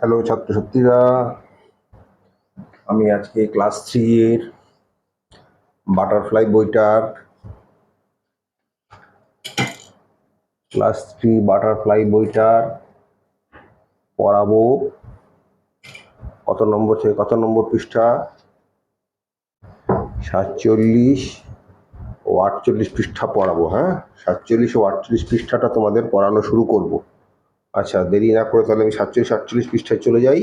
Hello ছাত্রছাত্রীরা, আমি আজকে ক্লাস 3 এর বাটারফ্লাই বইটার পড়াবো। কত নম্বর থেকে কত নম্বর পৃষ্ঠা? 47 ও 48 পৃষ্ঠা পড়াবো। হ্যাঁ, 47 ও 48 পৃষ্ঠাটা তোমাদের পড়ানো শুরু করব। আচ্ছা, দেরি না করে তাহলে আমি 47-48 পৃষ্ঠায় চলে যাই।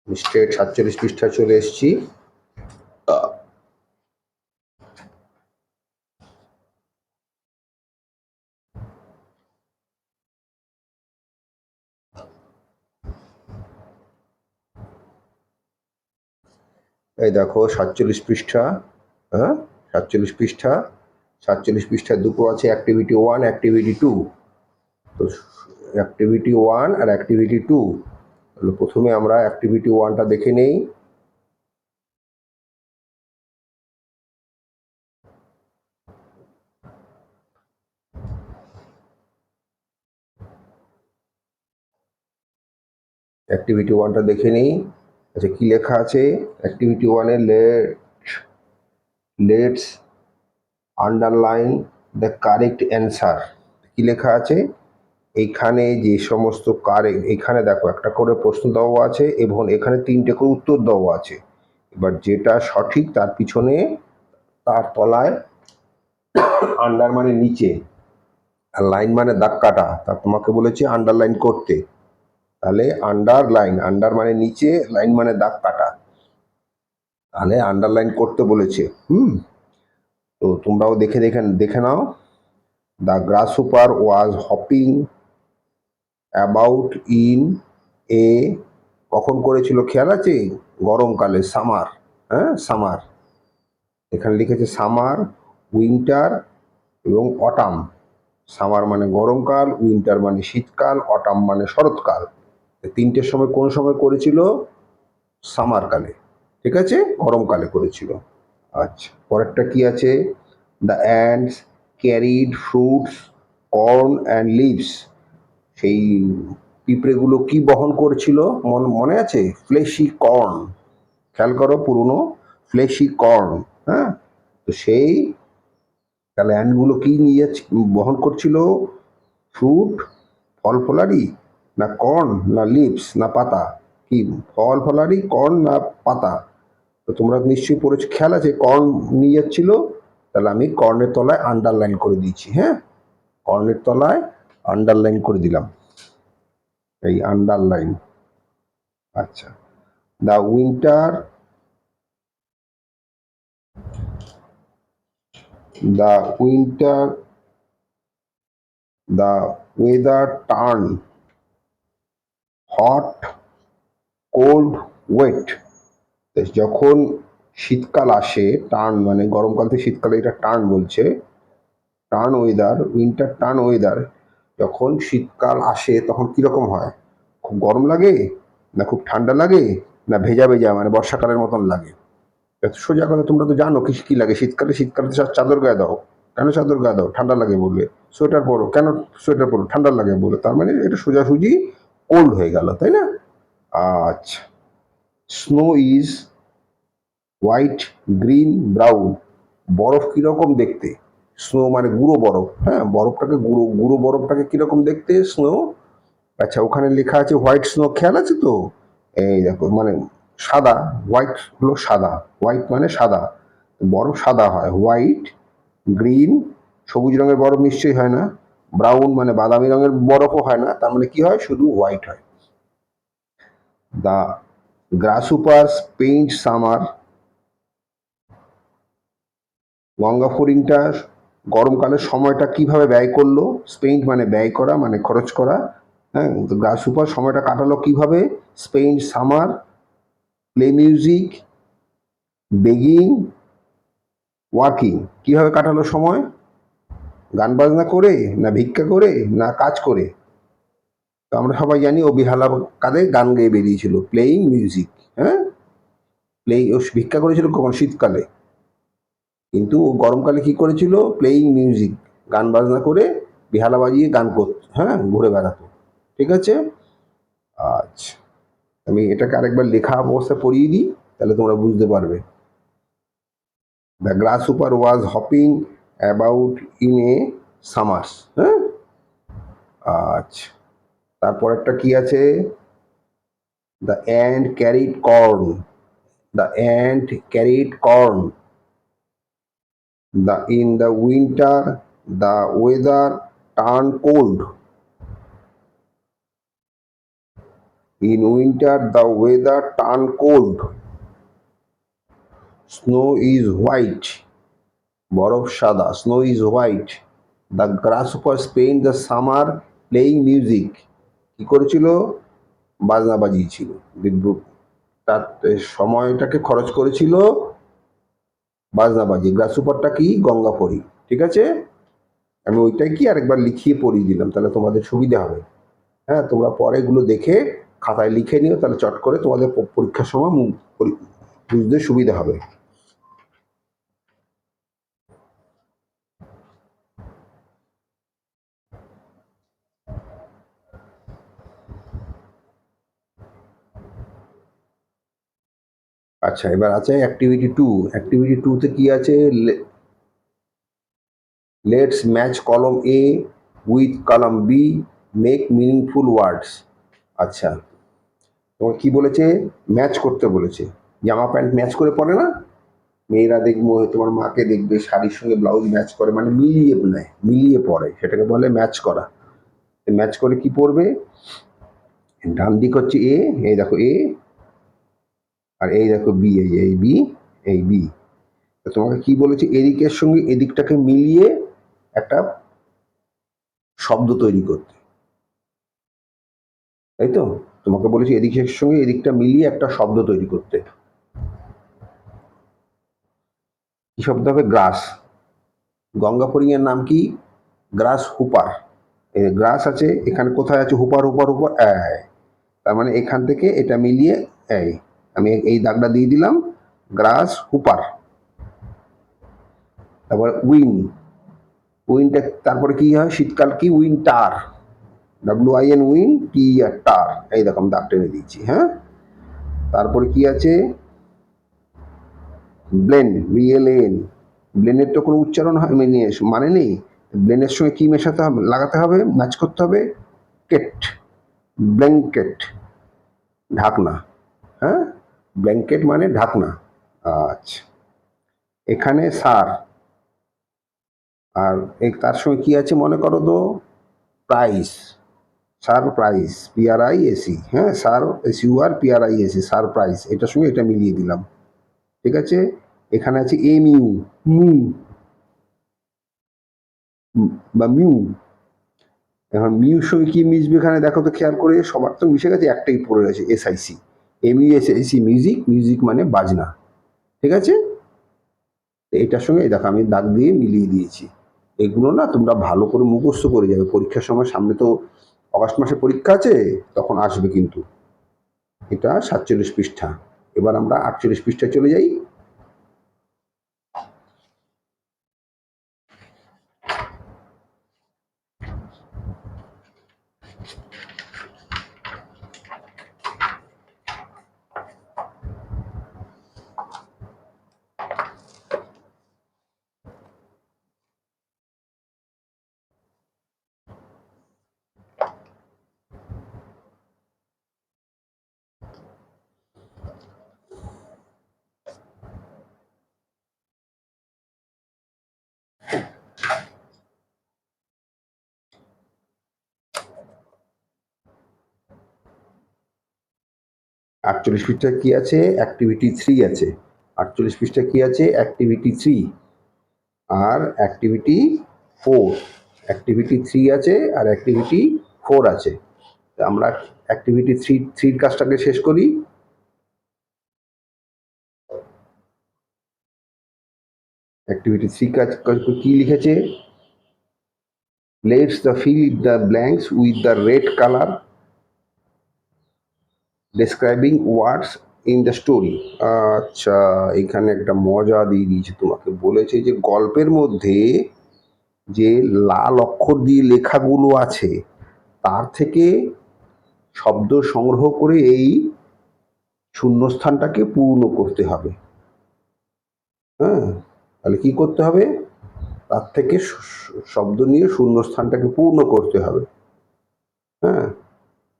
স্ট্রেট 47 পৃষ্ঠায় চলে এসেছি। এই দেখো 47 পৃষ্ঠা। হ্যাঁ, 47 পৃষ্ঠায় দুটো আছে, অ্যাক্টিভিটি 1, অ্যাক্টিভিটি 2। তো অ্যাক্টিভিটি 1 আর অ্যাক্টিভিটি 2, তাহলে প্রথমে আমরা অ্যাক্টিভিটি 1টা দেখে নেই। অ্যাক্টিভিটি 1টা দেখে নেই। আচ্ছা, কি লেখা আছে অ্যাক্টিভিটি 1-এ? Let's underline the correct answer. কি লেখা আছে এইখানে? যে সমস্ত এখানে দেখো একটা করে প্রশ্ন দেওয়া আছে এবং এখানে 3টে করে উত্তর দেওয়া আছে। এবার যেটা সঠিক তার পিছনে, তার তলায় আন্ডার মানে নিচে, আর লাইন মানে দাগ কাটা, তা তোমাকে বলেছে আন্ডারলাইন করতে। তাহলে আন্ডার মানে নিচে, লাইন মানে দাগ কাটা, তাহলে আন্ডারলাইন করতে বলেছে। তো তোমরাও দেখে নাও। The grasshopper was hopping about in a, কখন করেছিল খেয়াল আছে? গরমকালে, সামার। হ্যাঁ, সামার। এখানে লিখেছে সামার, উইন্টার এবং অটাম। সামার মানে গরমকাল, উইন্টার মানে শীতকাল, অটাম মানে শরৎকাল। 3টের সময় কোন সময় করেছিল? সামার কালে। ঠিক আছে, গরমকালে করেছিল। আচ্ছা, পরেরটা কি আছে? The ants carried fruits, corn and leaves. সেই পিঁপড়েগুলো কি বহন করছিল মনে আছে? Fleshy corn. খেয়াল করো, পুরনো ফ্লেশি কর্ন। হ্যাঁ, তো সেই তাহলে অ্যান্ডগুলো কি নিয়ে বহন করছিল? ফ্রুট, ফল ফলারি, না কর্ন, না লিভস, না পাতা? কি ফল ফলারি, কর্ন না পাতা? তো তোমরা নিশ্চয়ই পড়েছো, খেয়াল আছে কর্ন নিয়ে যাচ্ছিল। তাহলে আমি কর্নের তলায় আন্ডারলাইন করে দিচ্ছি। হ্যাঁ, কর্নের তলায় আন্ডারলাইন করে দিলাম, এই আন্ডারলাইন। আচ্ছা, the winter the winter the weather turn hot, cold, wet. যখন শীতকাল আসে, টার্ন মানে গরমকাল থেকে শীতকালে, এটা টার্ন বলছে। Turn weather, winter turn weather. যখন শীতকাল আসে তখন কীরকম হয়? খুব গরম লাগে, না খুব ঠান্ডা লাগে, না ভেজা ভেজা মানে বর্ষাকালের মতন লাগে? সোজা কথা, তোমরা তো জানো কী লাগে শীতকালে। শীতকালে তো চাদর গায়ে দাও। কেন চাদর গায়ে দাও? ঠান্ডা লাগে বলে। সোয়েটার পরো, কেন সোয়েটার পরো? ঠান্ডা লাগে বলে। তার মানে এটা সোজাসুজি কোল্ড হয়ে গেল, তাই না? আচ্ছা, snow is white, green, brown. বরফ কীরকম দেখতে? স্নো মানে গুঁড়ো বরফ। হ্যাঁ, বরফটাকে গুঁড়ো বরফটাকে কীরকম দেখতে? স্নো। আচ্ছা, ওখানে লেখা আছে হোয়াইট স্নো, খেয়াল আছে তো? এই দেখো, মানে সাদা। হোয়াইট হলো সাদা, হোয়াইট মানে সাদা, বরফ সাদা হয়। হোয়াইট, গ্রিন সবুজ রঙের বরফ নিশ্চয়ই হয় না, ব্রাউন মানে বাদামি রঙের বরফও হয় না, তার মানে কি হয়? শুধু হোয়াইট হয়। The grasshoppers paint summer. গঙ্গা ফড়িংটা গরমকালের সময়টা কিভাবে ব্যয় করলো? স্পেন্ট মানে ব্যয় করা, মানে খরচ করা। হ্যাঁ, গ্রাসহপার সময়টা কাটালো কিভাবে? Spent summer play music, begging, working. কিভাবে কাটালো সময়? গান বাজনা করে, না ভিক্ষা করে, না কাজ করে? তো আমরা সবাই জানি ও বেহালা কাঁধে গান গেয়ে বেরিয়েছিল, প্লেয়িং মিউজিক। হ্যাঁ, ও ভিক্ষা করেছিল কখন? শীতকালে। কিন্তু ও গরমকালে কি করেছিল? প্লেয়িং মিউজিক, গান বাজনা করে বেহালা বাজিয়ে গান করত, হ্যাঁ, ঘুরে বেড়াতো। ঠিক আছে? আচ্ছা, আমি এটাকে আরেকবার লেখা অবস্থায় পড়িয়ে দিই, তাহলে তোমরা বুঝতে পারবে। The grasshopper was hopping about in a summer's, হ্যাঁ। আচ্ছা, তারপরেরটা কি আছে? The and carried corn, the and carried corn, in the winter the weather turned cold. In winter the weather turned cold. Snow is white. বরফ সাদা, snow is white. The grasshopper spent the summer playing music. কি করেছিল? বাজনা বাজিয়েছিল। তার সময়টাকে খরচ করেছিল বাজনা বাজিয়ে। গ্রাসহপারটা কি? গঙ্গাফড়িং। ঠিক আছে? আমি ওইটাই কি আরেকবার লিখিয়ে পড়িয়ে দিলাম, তাহলে তোমাদের সুবিধা হবে। হ্যাঁ, তোমরা পরে এগুলো দেখে খাতায় লিখে নিও, তাহলে চট করে তোমাদের পরীক্ষার সময় বুঝতে সুবিধা হবে। আচ্ছা, এবার আছে অ্যাক্টিভিটি 2। অ্যাক্টিভিটি 2-তে কি আছে? লেটস ম্যাচ কলম এ উইথ কলম বি, মেক মিনিংফুল ওয়ার্ডস। আচ্ছা, তোমাকে কি বলেছে? ম্যাচ করতে বলেছে। জামা প্যান্ট ম্যাচ করে পরে না? মেয়েরা দেখবো, তোমার মাকে দেখবে শাড়ির সঙ্গে ব্লাউজ ম্যাচ করে, মানে মিলিয়ে নেয়, মিলিয়ে পরে, সেটাকে বলে ম্যাচ করা। ম্যাচ করে কি পড়বে? ডান দিক হচ্ছে এ, এই দেখো এ, আর এই দেখো বি, এই বি, এই বি। তো তোমাকে কি বলেছে? এদিকের সঙ্গে এদিকটাকে মিলিয়ে একটা শব্দ তৈরি করতে, তাই তো? তোমাকে বলেছে এদিকের সঙ্গে এদিকটা মিলিয়ে একটা শব্দ তৈরি করতে। কি শব্দ হবে? গ্রাস। গঙ্গাফড়িং এর নাম কি? গ্রাস হুপার। গ্রাস আছে এখানে, কোথায় আছে? হুপার, হুপার, হুপার, তার মানে এখান থেকে এটা মিলিয়ে আমি এই দাগটা দিয়ে দিলাম, গ্রাস হুপার। তারপর উইন, উইনটা তারপরে কি হয়? শীতকাল কি? উইন্টার, WIN, উইন, TER, টার। এই দেখো আমি দাগ টেনে দিচ্ছি, হ্যাঁ। তারপরে কি আছে? Blende, BLAN। ব্লেনের তো কোনো উচ্চারণ হয় মানে নেই। ব্লেনের সঙ্গে কি মেশাতে হবে? লাগাতে হবে, ম্যাচ করতে হবে। কেট, ব্ল্যাঙ্কেট, ঢাকনা, হ্যাঁ। ব্ল্যাঙ্কেট মানে ঢাকনা। আচ্ছা, এখানে সার, আর তার সঙ্গে কি আছে মনে করো তো? প্রাইস, সারপ্রাইজ, PRISE, হ্যাঁ, SURPRISE, সারপ্রাইজ। এটার সঙ্গে এটা মিলিয়ে দিলাম। ঠিক আছে? এখানে আছে MU, মু বা মিউ। এখন মিউর সঙ্গে কি মিশবে এখানে দেখো তো খেয়াল করে? সবার তো মিশে গেছে, একটাই পড়ে গেছে, SIC। MUSIC, মিউজিক, মিউজিক মানে বাজনা। ঠিক আছে? এটার সঙ্গে দেখো আমি দাগ দিয়ে মিলিয়ে দিয়েছি। এগুলো না তোমরা ভালো করে মুখস্থ করে যাবে পরীক্ষার সময়। সামনে তো অগাস্ট মাসে পরীক্ষা আছে, তখন আসবে কিন্তু। এটা 47 পৃষ্ঠা। এবার আমরা 48 পৃষ্ঠায় চলে যাই। আটচল্লিশ পৃষ্ঠায় কি আছে? অ্যাক্টিভিটি 3 আছে। 48 পৃষ্ঠায় কি আছে? অ্যাক্টিভিটি 3 আর অ্যাক্টিভিটি 4। অ্যাক্টিভিটি 3 আছে আর অ্যাক্টিভিটি 4 আছে। আমরা অ্যাক্টিভিটি 3-3 কাজটাকে শেষ করি। অ্যাক্টিভিটি 3 কাজ কি লিখেছে? Let's the fill the blanks with the red colour describing words in the story. আচ্ছা, এখানে একটা মজা দিয়ে দিয়েছে তোমাকে। বলেছে যে গল্পের মধ্যে যে লাল অক্ষর দিয়ে লেখাগুলো আছে তার থেকে শব্দ সংগ্রহ করে এই শূন্যস্থানটাকে পূর্ণ করতে হবে। হ্যাঁ, তাহলে কি করতে হবে? তার থেকে শব্দ নিয়ে শূন্যস্থানটাকে পূর্ণ করতে হবে। হ্যাঁ,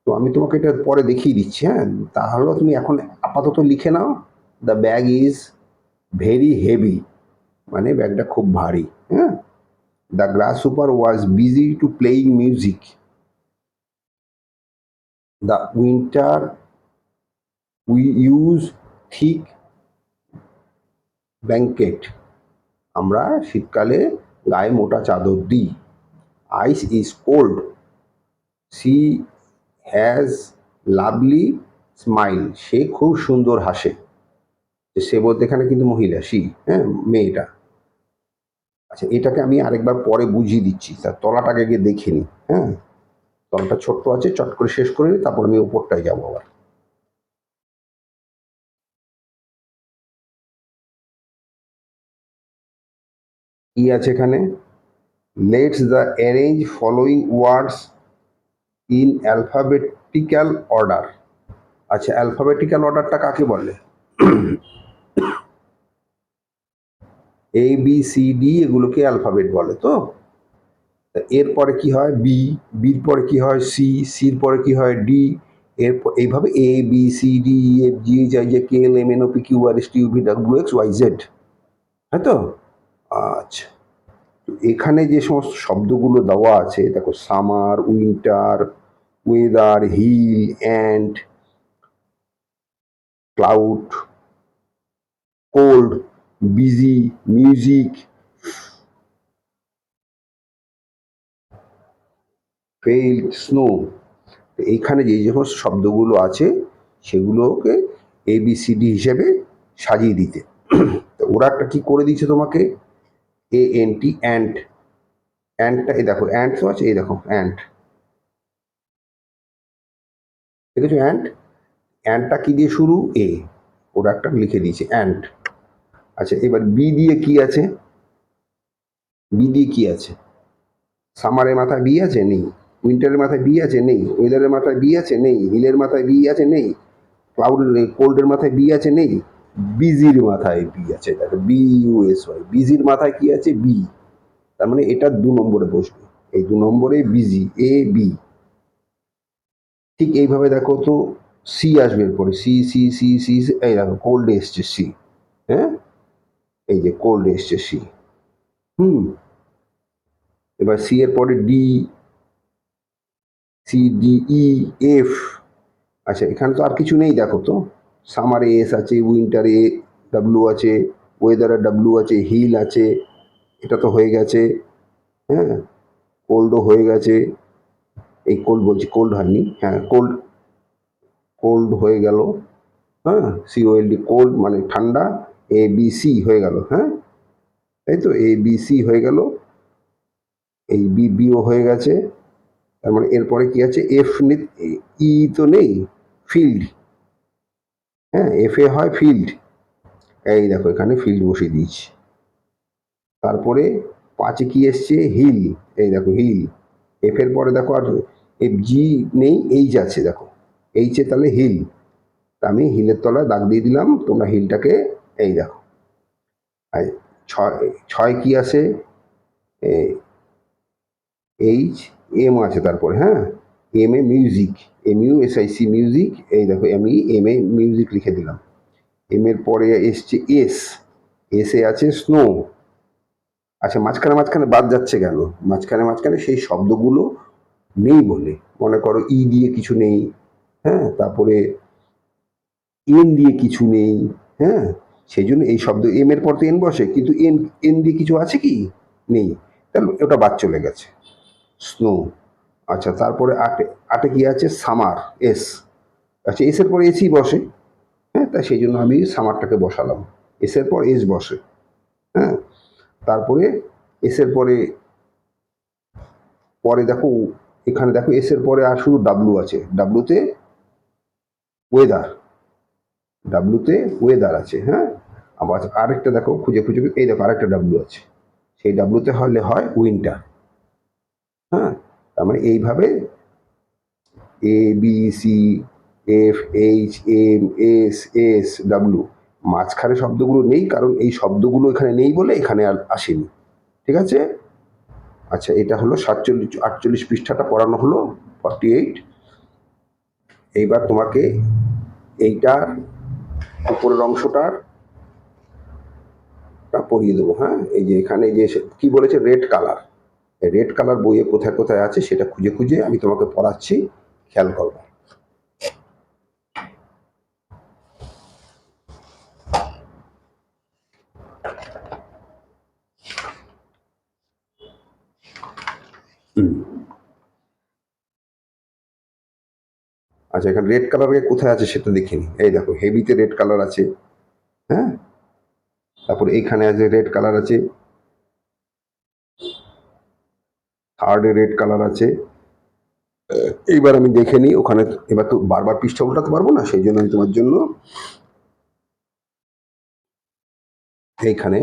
তো আমি তোমাকে এটা পরে দেখিয়ে দিচ্ছি। হ্যাঁ, তাহলে তুমি এখন আপাতত লিখে নাও, the bag is very heavy, মানে ব্যাগটা খুব ভারী। হ্যাঁ, the grasshopper was busy to playing music, the winter we use thick blanket, আমরা শীতকালে গায়ে মোটা চাদর দিই। Ice is cold, she has lovely smile, সে খুব সুন্দর হাসে। সে বলতে এখানে কিন্তু মহিলা, সি, হ্যাঁ, মেয়েটা। আচ্ছা, এটাকে আমি আরেকবার পরে বুঝিয়ে দিচ্ছি, তার তলাটাকে গিয়ে দেখে নিই। হ্যাঁ, তলাটা ছোট্ট আছে, চট করে শেষ করে নিই, তারপর আমি ওপরটায় যাবো আবার। কি আছে এখানে? Let's the arrange following words in alphabetical order. আচ্ছা, অ্যালফাবেটিক্যাল অর্ডারটা কাকে বলে? ABCD এগুলোকে অ্যালফাবেট বলে। তো এরপরে কি হয়? বি, বির পরে কি হয়? সি, সির পরে কি হয়? ডি, এরপর এইভাবে ABCDEFGHIJKLMNOPQRSTUVWXYZ। হ্যাঁ তো? আচ্ছা, তো এখানে যে সমস্ত শব্দগুলো দেওয়া আছে দেখো, summer, winter, weather, hill, and, cloud, cold, busy, music, fail, snow, এইখানে যে সমস্ত শব্দগুলো আছে সেগুলোকে ABCD হিসেবে সাজিয়ে দিতে। তো ওরা একটা কি করে দিচ্ছে তোমাকে? ANT, অ্যান্ট, অ্যান্টটা এই দেখো, অ্যান্ট তো আছে, এই দেখো অ্যান্ট, দেখেছো অ্যান্ট? অ্যান্টটা কি দিয়ে শুরু? এ, ওরা একটা লিখে দিয়েছে অ্যান্ট। আচ্ছা, এবার বি দিয়ে কি আছে? বি দিয়ে কি আছে? সামারের মাথায় বি আছে? নেই। উইন্টারের মাথায় বি আছে? নেই। ওয়েদারের মাথায় বি আছে? নেই। হিলের মাথায় বি আছে? নেই। ক্লাউডের, কোল্ডের মাথায় বি আছে? নেই। বিজির মাথায় বি আছে, দেখো BUSY, বিজির মাথায় কি আছে? বি, তার মানে এটা 2 নম্বরে বসবে। এই 2 নম্বরে বিজি, AB। ঠিক এইভাবে দেখো তো, সি আসবে এরপরে, সি সি সি সি, এই দেখো কোল্ডে এসছে সি। হ্যাঁ, এই যে কোল্ডে এসছে সি। হুম, এবার সি এর পরে ডি, CDEF। আচ্ছা, এখানে তো আর কিছু নেই, দেখো তো, সামারে এস আছে, উইন্টারে ডাব্লু আছে, ওয়েদারে ডাব্লু আছে, হিল আছে, এটা তো হয়ে গেছে। হ্যাঁ, কোল্ডও হয়ে গেছে, এই কোল্ড বলছি, কোল্ড হয়নি, হ্যাঁ কোল্ড, কোল্ড হয়ে গেল। হ্যাঁ, COLD, কোল্ড মানে ঠান্ডা। ABC হয়ে গেল। হ্যাঁ, তাই তো, ABC হয়ে গেল, এই BBও হয়ে গেছে। তার মানে এরপরে কি আছে? F, ই তো নেই, ফিল্ড। হ্যাঁ, FA হয় ফিল্ড, এই দেখো এখানে ফিল্ড বসিয়ে দিয়েছি। তারপরে 5-এ কি এসছে? হিল, এই দেখো হিল। এফ এর পরে দেখো আর FG নেই, এইচ আছে, দেখো এইচে তাহলে হিল, তা আমি হিলের তলায় দাগ দিয়ে দিলাম, তোমরা হিলটাকে, এই দেখো। আর 6 কি আছে? HM আছে তারপরে। হ্যাঁ, MA মিউজিক, MUSIC মিউজিক, এই দেখো আমি MA মিউজিক লিখে দিলাম। এম এর পরে এসছে এস, এসে আছে স্নো। আচ্ছা, মাঝখানে মাঝখানে বাদ যাচ্ছে কেন? মাঝখানে মাঝখানে সেই শব্দগুলো নেই বলে, মনে করো ই দিয়ে কিছু নেই। হ্যাঁ, তারপরে এন দিয়ে কিছু নেই। হ্যাঁ, সেই জন্য এই শব্দ, এম এর পর তো এন বসে, কিন্তু এন, এন দিয়ে কিছু আছে কি? নেই, তাহলে ওটা বাদ চলে গেছে, স্নো। আচ্ছা, তারপরে 8-এ, 8-এ কি আছে? Summer, S. আচ্ছা, এস এর পরে এসই বসে। হ্যাঁ, তাই সেই জন্য আমি সামারটাকে বসালাম, এস এর পর এস বসে। হ্যাঁ, তারপরে এস এর পরে, পরে দেখো এখানে দেখো এস এর পরে আর শুধু ডাব্লু আছে, ডাব্লুতে ওয়েদার, ডাব্লুতে ওয়েদার আছে। হ্যাঁ, আবার আরেকটা দেখো খুঁজে খুঁজে, এই দেখো আরেকটা ডাব্লু আছে, সেই ডাব্লুতে হলে হয় উইন্টার। হ্যাঁ, তার মানে এইভাবে A B C F H M S S W, মাঝখানে শব্দগুলো নেই কারণ এই শব্দগুলো এখানে নেই বলে এখানে আর আসেনি। ঠিক আছে। আচ্ছা, এটা হলো 48 পৃষ্ঠাটা পড়ানো হলো, 48। এইবার তোমাকে এইটার উপরের অংশটার পড়িয়ে দেবো। হ্যাঁ, এই যে এখানে যে কি বলেছে রেড কালার, রেড কালার বইয়ে কোথায় কোথায় আছে সেটা খুঁজে খুঁজে আমি তোমাকে পড়াচ্ছি, খেয়াল করবো। আচ্ছা, এখানে রেড কালারে কোথায় আছে সেটা দেখে নি। এই দেখো হেভিতে রেড কালার আছে। হ্যাঁ, তারপর এইখানে আছে রেড কালার আছে, থার্ডে রেড কালার আছে। এইবার আমি দেখে নিই ওখানে, এবার তো বারবার পৃষ্ঠা উল্টাতে পারবো না, সেই জন্য আমি তোমার জন্য এইখানে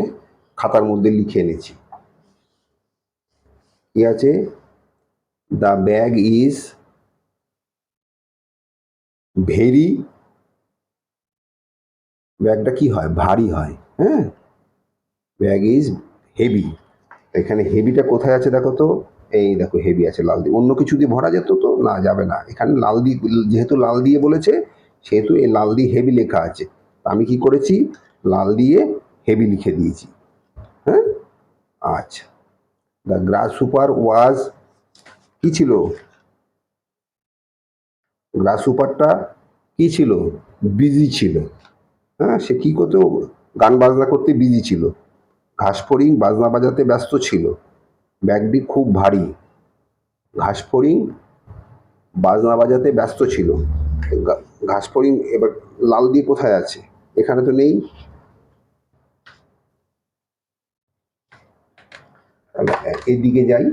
খাতার মধ্যে লিখে এনেছি। কি আছে? দ্য ব্যাগ ইজ ভেরি, ব্যাগটা কি হয়? ভারী হয়। হ্যাঁ, ব্যাগ ইজ হেভি। এখানে হেভিটা কোথায় আছে দেখো তো, এই দেখো হেভি আছে লাল দিয়ে। অন্য কিছু দিয়ে ভরা যেত তো, না যাবে না, এখানে লাল দিয়ে, যেহেতু লাল দিয়ে বলেছে সেহেতু এই লাল দিয়ে হেভি লেখা আছে। আমি কি করেছি, লাল দিয়ে হেভি লিখে দিয়েছি। হ্যাঁ, আচ্ছা। দ্য গ্রাস সুপার ওয়াজ, কি ছিল? গ্রাস সুপারটা কি ছিল? বিজি ছিল। হ্যাঁ, সে কি করতো? গান বাজনা করতে বিজি ছিল। ঘাসফড়িং বাজনা বাজাতে ব্যস্ত ছিল। ব্যাগটি খুব ভারী। ঘাসফড়িং বাজনা বাজাতে ব্যস্ত ছিল। ঘাসফড়িং এবার লাল দিয়ে কোথায় আছে? এখানে তো নেই। এদিকে যাই।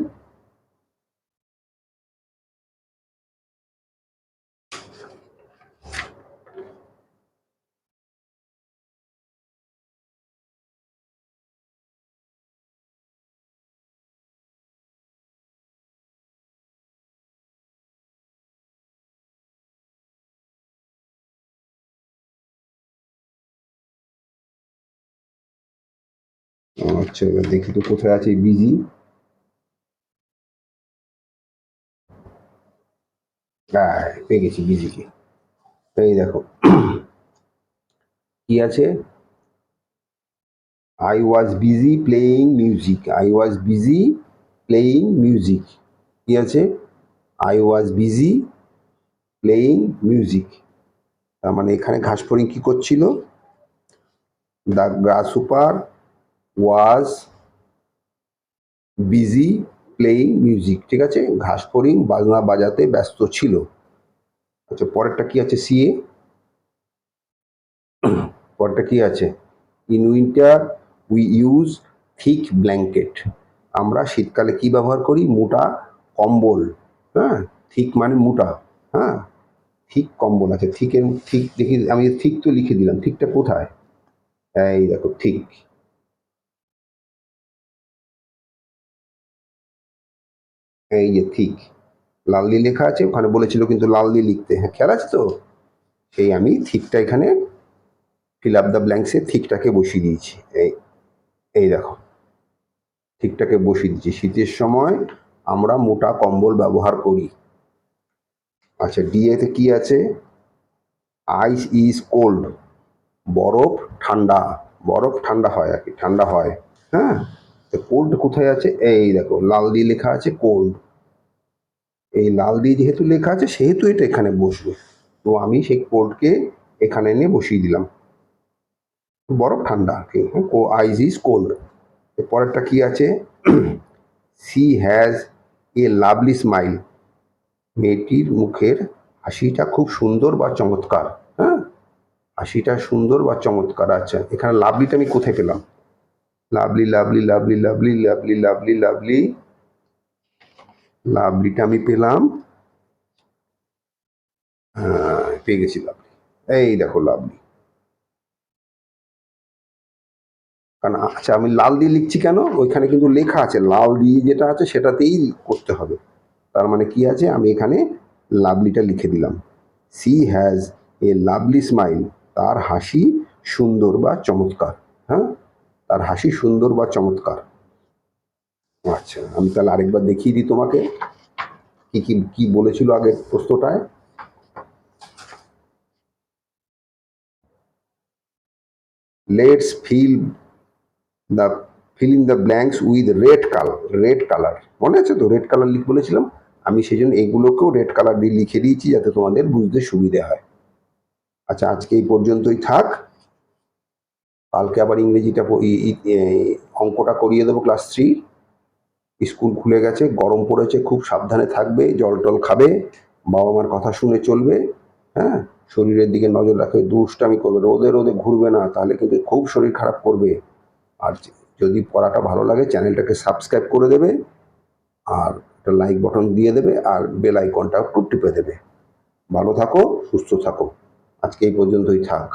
আচ্ছা, এবার দেখি তো কোথায় আছে বিজি। হ্যাঁ, পেয়ে গেছি বিজিকে। এই দেখো কি আছে, I was busy playing music. I was busy playing music. কি আছে? I was busy playing music. তার মানে এখানে ঘাসফড়িং কি করছিল? The grasshopper was busy playing music. ঠিক আছে, ঘাসফড়িং বাজনা বাজাতে ব্যস্ত ছিল। আচ্ছা, পরেরটা কি আছে? সিএ, পরেরটা কি আছে? In winter we use thick blanket. আমরা শীতকালে কি ব্যবহার করি? মোটা কম্বল। হ্যাঁ, থিক মানে মোটা। হ্যাঁ, থিক কম্বল আছে। থিকের থিক দেখি, আমি থিক তো লিখে দিলাম, থিকটা কোথায়? এই দেখো থিক, এই যে থিক, লাল দিয়ে লেখা আছে। ওখানে বলেছিল কিন্তু লাল দিয়ে লিখতে। হ্যাঁ, খেয়াল আছে তো? সেই আমি থিকটা এখানে ফিল আপ দ্য ব্ল্যাঙ্কসে থিকটাকে বসিয়ে দিয়েছি। এই এই দেখো থিকটাকে বসিয়ে দিয়েছি। শীতের সময় আমরা মোটা কম্বল ব্যবহার করি। আচ্ছা, ডিএতে কি আছে? আইস ইজ কোল্ড, বরফ ঠান্ডা। বরফ ঠান্ডা হয় আর কি, ঠান্ডা হয়। হ্যাঁ, তো কোল্ড কোথায় আছে? এই দেখো লাল দিয়ে লেখা আছে কোল্ড। এই লাল দিয়ে যেহেতু লেখা আছে সেহেতু এটা এখানে বসবে। তো আমি সেই কোল্ডকে এখানে এনে বসিয়ে দিলাম। বরফ ঠান্ডা, আইস ইজ কোল্ড। পরেরটা কি আছে? She has a lovely smile. মেয়েটির মুখের হাসিটা খুব সুন্দর বা চমৎকার। হ্যাঁ, হাসিটা সুন্দর বা চমৎকার। আচ্ছা, এখানে লাভলিটা আমি কোথায় পেলাম? Lovely lovely lovely lovely lovely lovely lovely, লাভলিটা আমি পেলাম, পেয়ে গেছি লাভলি। এই দেখো লাভলি। কারণ আচ্ছা আমি লাল দিয়ে লিখছি কেন, ওইখানে কিন্তু লেখা আছে লাল দিয়ে যেটা আছে সেটাতেই করতে হবে। তার মানে কি আছে, আমি এখানে লাভলিটা লিখে দিলাম। She has a lovely smile, তার হাসি সুন্দর বা চমৎকার। হ্যাঁ, তার হাসি সুন্দর বা চমৎকার। আচ্ছা আমি তাহলে আরেকবার দেখিয়ে দিই তোমাকে কি কি কি বলেছিল আগের প্রশ্নটায়। Let's the fill in the blanks with red colour. Red colour মনে আছে তো, রেড কালার বলেছিলাম। আমি সেই জন্য এগুলোকেও রেড কালার দিয়ে লিখে দিয়েছি যাতে তোমাদের বুঝতে সুবিধে হয়। আচ্ছা আজকে এই পর্যন্তই থাক, কালকে আবার ইংরেজিটা অঙ্কটা করিয়ে দেবো ক্লাস 3। স্কুল খুলে গেছে, গরম পড়েছে, খুব সাবধানে থাকবে, জল টল খাবে, বাবা মার কথা শুনে চলবে। হ্যাঁ, শরীরের দিকে নজর রাখবে, দুষ্টামি করবে, রোদে রোদে ঘুরবে না, তাহলে কিন্তু খুব শরীর খারাপ করবে। আর যদি পড়াটা ভালো লাগে চ্যানেলটাকে সাবস্ক্রাইব করে দেবে, আর একটা লাইক বটন দিয়ে দেবে, আর বেল আইকনটা একটু টিপে দেবে। ভালো থাকো, সুস্থ থাকো, আজকে এই পর্যন্তই থাক।